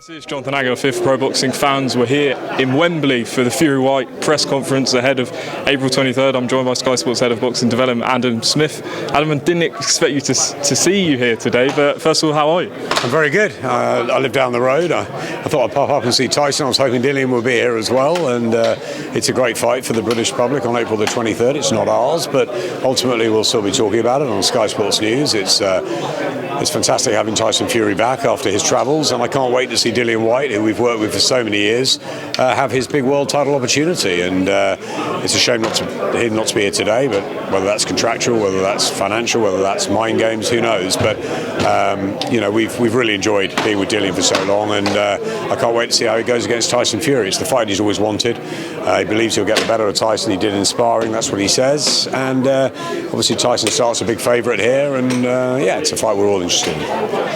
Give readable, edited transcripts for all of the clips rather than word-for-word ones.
This is Jonathan Aguilar, Fifth Pro Boxing fans. We're here in Wembley for the Fury Whyte press conference ahead of April 23rd. I'm joined by Sky Sports Head of Boxing Development, Adam Smith. Adam, I didn't expect you to see you here today, but first of all, how are you? I'm very good. I live down the road. I thought I'd pop up and see Tyson. I was hoping Dillian would be here as well, and it's a great fight for the British public on April the 23rd. It's not ours, but ultimately we'll still be talking about it on Sky Sports News. It's fantastic having Tyson Fury back after his travels, and I can't wait to see Dillian Whyte, who we've worked with for so many years, have his big world title opportunity. And it's a shame not to be here today, but whether that's contractual, whether that's financial, whether that's mind games, who knows. But we've really enjoyed being with Dillian for so long, and I can't wait to see how he goes against Tyson Fury. It's the fight he's always wanted. He believes he'll get the better of Tyson. He did in sparring, that's what he says. And obviously Tyson starts a big favourite here, and it's a fight we're all interested in.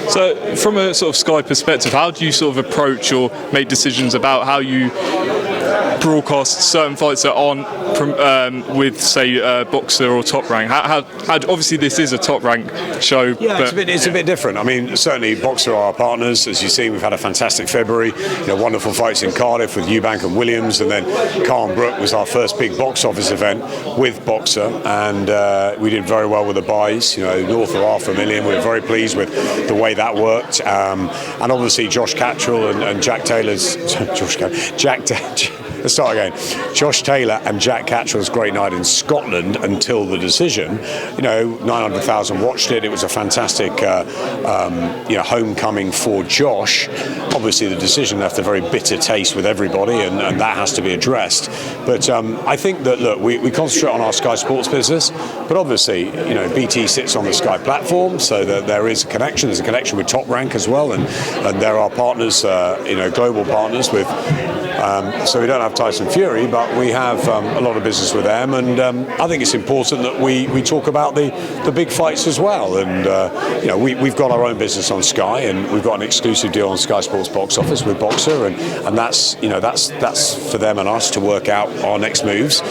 So from a sort of Sky perspective, how do you sort of approach or make decisions about how you broadcast certain fights that aren't with, say, Boxer or Top Rank? How obviously this is a Top Rank show. Yeah, but it's a bit different. I mean, certainly Boxer are our partners. As you see, we've had a fantastic February. Wonderful fights in Cardiff with Eubank and Williams, and then Khan Brook was our first big box office event with Boxer, and we did very well with the buys. North of $500,000. We were very pleased with the way that worked, and obviously Josh Catterall and Jack Taylor's Let's start again. Josh Taylor and Jack Catterall's great night in Scotland until the decision. 900,000 watched it. It was a fantastic, homecoming for Josh. Obviously, the decision left a very bitter taste with everybody, and that has to be addressed. But I think that, look, we concentrate on our Sky Sports business, but obviously, BT sits on the Sky platform, so that there is a connection. There's a connection with Top Rank as well, and there are partners, global partners with. So we don't have Tyson Fury, but we have a lot of business with them, and I think it's important that we talk about the big fights as well. And we've got our own business on Sky, and we've got an exclusive deal on Sky Sports Box Office with Boxer, and that's for them and us to work out our next moves.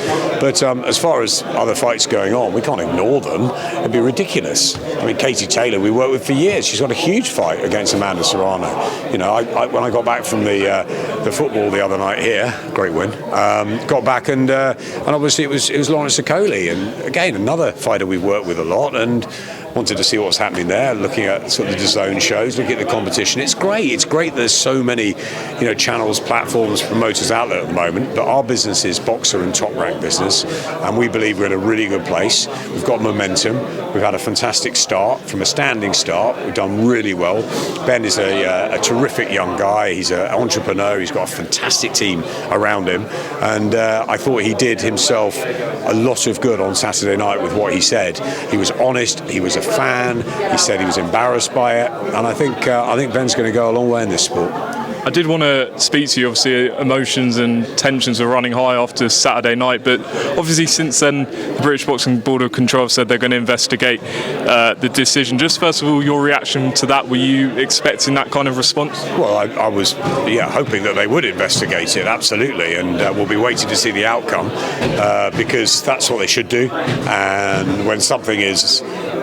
But as far as other fights going on, we can't ignore them. It'd be ridiculous. I mean, Katie Taylor, we worked with for years. She's got a huge fight against Amanda Serrano. When I got back from the football the other night here, great win. Got back and obviously it was Lawrence Okoli, and again another fighter we've worked with a lot, and wanted to see what's happening there, looking at sort of the DAZN shows, looking at the competition. It's great there's so many channels, platforms, promoters out there at the moment, but our business is Boxer and Top Rank business, and we believe we're in a really good place. We've got momentum. We've had a fantastic start, from a standing start. We've done really well. Ben is a terrific young guy. He's an entrepreneur. He's got a fantastic team around him, and I thought he did himself a lot of good on Saturday night with what he said. He was honest. He was a fan. He said he was embarrassed by it, and I think Ben's going to go a long way in this sport. I did want to speak to you. Obviously, emotions and tensions are running high after Saturday night, but obviously since then, the British Boxing Board of Control have said they're going to investigate the decision. Just first of all, your reaction to that? Were you expecting that kind of response? Well, I was, hoping that they would investigate it, absolutely, and we'll be waiting to see the outcome, because that's what they should do. And when something is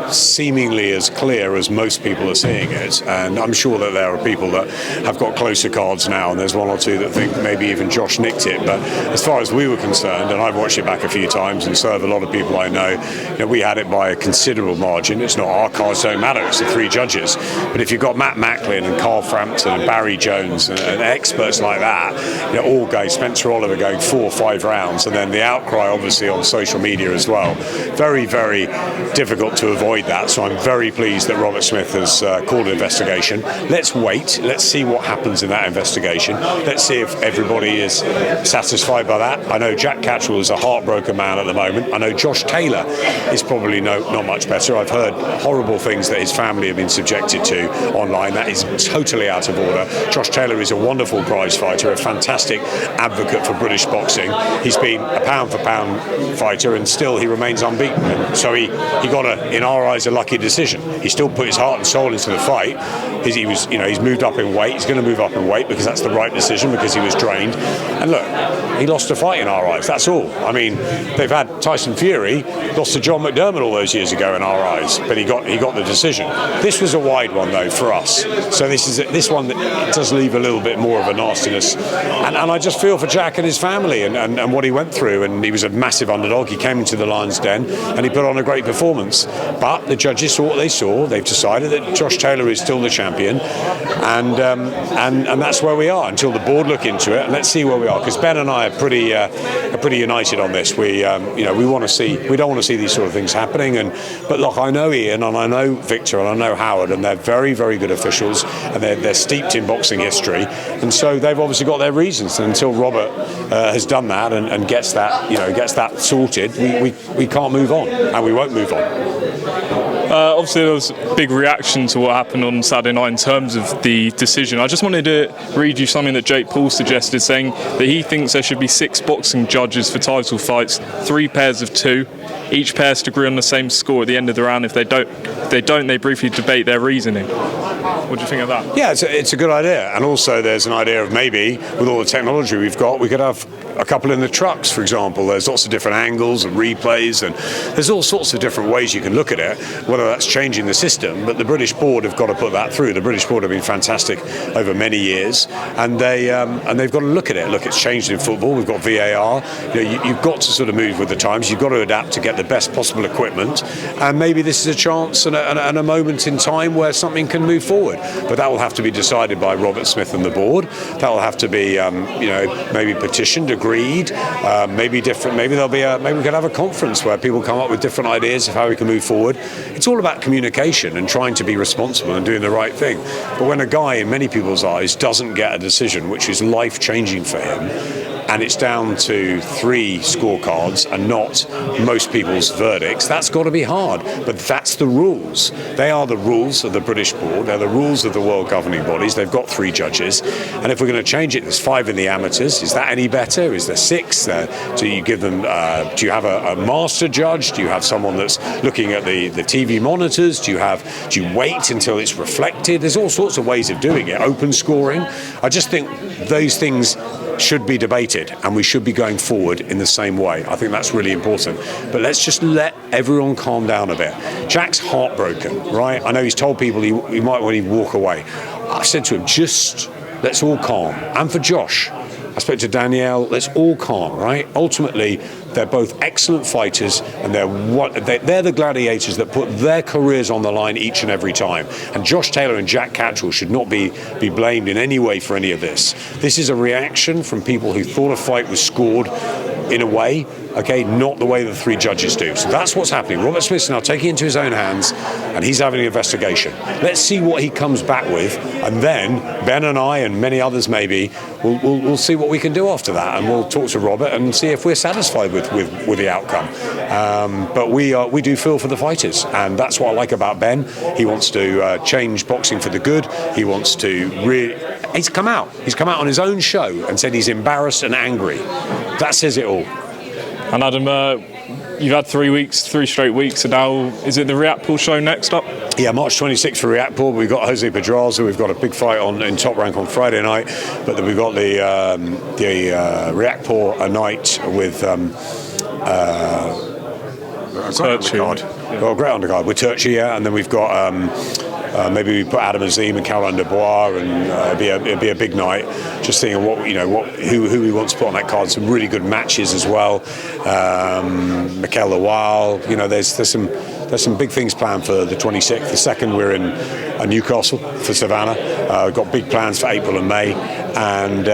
seemingly as clear as most people are seeing it, and I'm sure that there are people that have got closer cards now, and there's one or two that think maybe even Josh nicked it, but as far as we were concerned, and I've watched it back a few times, and so have a lot of people I know, we had it by a considerable margin. It's not our cards don't matter, it's the three judges, but if you've got Matt Macklin and Carl Frampton and Barry Jones and experts like that, all go, Spencer Oliver going 4 or 5 rounds, and then the outcry obviously on social media as well, very, very difficult to avoid that. So I'm very pleased that Robert Smith has called an investigation. Let's wait, let's see what happens in that investigation. Let's see if everybody is satisfied by that. I know Jack Catterall is a heartbroken man at the moment. I know Josh Taylor is probably not much better. I've heard horrible things that his family have been subjected to online. That is totally out of order. Josh Taylor is a wonderful prize fighter, a fantastic advocate for British boxing. He's been a pound for pound fighter, and still he remains unbeaten. And so he got in our eyes, a lucky decision. He still put his heart and soul into the fight. He's moved up in weight. He's going to move up in weight because that's the right decision, because he was drained. And look, he lost a fight in our eyes. That's all. I mean, they've had Tyson Fury lost to John McDermott all those years ago in our eyes, but he got the decision. This was a wide one though for us. So this one that does leave a little bit more of a nastiness. And I just feel for Jack and his family and what he went through. And he was a massive underdog. He came into the Lions' Den and he put on a great performance. But the judges saw what they saw. They've decided that Josh Taylor is still the champion, and that's where we are until the board look into it. And let's see where we are, because Ben and I are pretty united on this. We don't want to see these sort of things happening. But look, I know Ian and I know Victor and I know Howard, and they're very, very good officials, and they're steeped in boxing history, and so they've obviously got their reasons. And until Robert has done that and gets that sorted, we can't move on, and we won't move on. Obviously, there was a big reaction to what happened on Saturday night in terms of the decision. I just wanted to read you something that Jake Paul suggested, saying that he thinks there should be 6 boxing judges for title fights, 3 pairs of 2. Each pair has to agree on the same score at the end of the round. If they don't, they briefly debate their reasoning. What do you think of that? Yeah, it's a good idea. And also there's an idea of maybe, with all the technology we've got, we could have a couple in the trucks, for example. There's lots of different angles and replays, and there's all sorts of different ways you can look at it, whether that's changing the system. But the British board have got to put that through. The British board have been fantastic over many years, and they've got to look at it. Look, it's changed in football. We've got VAR. You've got to sort of move with the times. You've got to adapt to get the best possible equipment, and maybe this is a chance and a moment in time where something can move forward. But that will have to be decided by Robert Smith and the board. That will have to be maybe petitioned, agreed, maybe different. Maybe we could have a conference where people come up with different ideas of how we can move forward. It's all about communication and trying to be responsible and doing the right thing. But when a guy, in many people's eyes, doesn't get a decision which is life-changing for him, and it's down to 3 scorecards and not most people's verdicts, that's got to be hard. But that's the rules. They are the rules of the British board. They're the rules of the world governing bodies. They've got 3 judges. And if we're going to change it, there's 5 in the amateurs. Is that any better? Is there 6? Do you give them? Do you have a master judge? Do you have someone that's looking at the TV monitors? Do you wait until it's reflected? There's all sorts of ways of doing it. Open scoring. I just think those things should be debated, and we should be going forward in the same way. I think that's really important. But let's just let everyone calm down a bit. Jack's heartbroken, right? I know he's told people he might want to walk away. I said to him, just let's all calm. And for Josh, I spoke to Danielle, let's all calm, right? Ultimately, they're both excellent fighters, and they're the gladiators that put their careers on the line each and every time. And Josh Taylor and Jack Catterall should not be blamed in any way for any of this. This is a reaction from people who thought a fight was scored in a way, okay, not the way the 3 judges do. So that's what's happening. Robert Smith's now taking it into his own hands, and he's having an investigation. Let's see what he comes back with, and then Ben and I and many others maybe we'll see what we can do after that, and we'll talk to Robert and see if we're satisfied with the outcome. But we do feel for the fighters, and that's what I like about Ben. He wants to change boxing for the good. He wants to really. He's come out on his own show and said he's embarrassed and angry. That says it all. And Adam, you've had 3 straight weeks, and now is it the Reactpool show next up? Yeah, March 26th for Reactpool. We've got Jose Pedraza. We've got a big fight in Top Rank on Friday night, but then we've got the Reactpool a night with great undercard. Well, great undercard with Turchi, yeah, and then we've got maybe we put Adam Azim and Caroline Dubois, and it'd be a big night. Just thinking who we want to put on that card. Some really good matches as well. Mikel Lawal, there's some big things planned for the 26th. The second, we're in Newcastle for Savannah. We've got big plans for April and May, and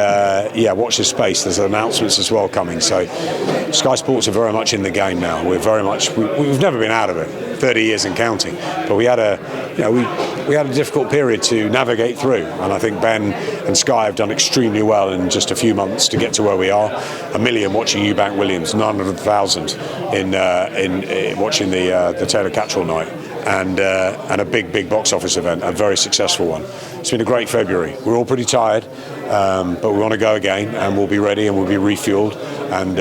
watch this space. There's announcements as well coming. So Sky Sports are very much in the game now. We've never been out of it. 30 years and counting, but we had a difficult period to navigate through, and I think Ben and Sky have done extremely well in just a few months to get to where we are. 1 million watching Eubank Williams, 900,000 in watching the Taylor Catterall night, and a big box office event, a very successful one. It's been a great February. We're all pretty tired, but we want to go again, and we'll be ready and we'll be refueled, and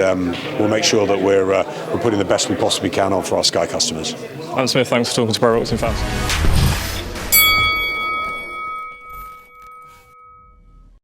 we'll make sure that we're putting the best we possibly can on for our Sky customers. I'm Smith, thanks for talking to Pro Boxing Fans.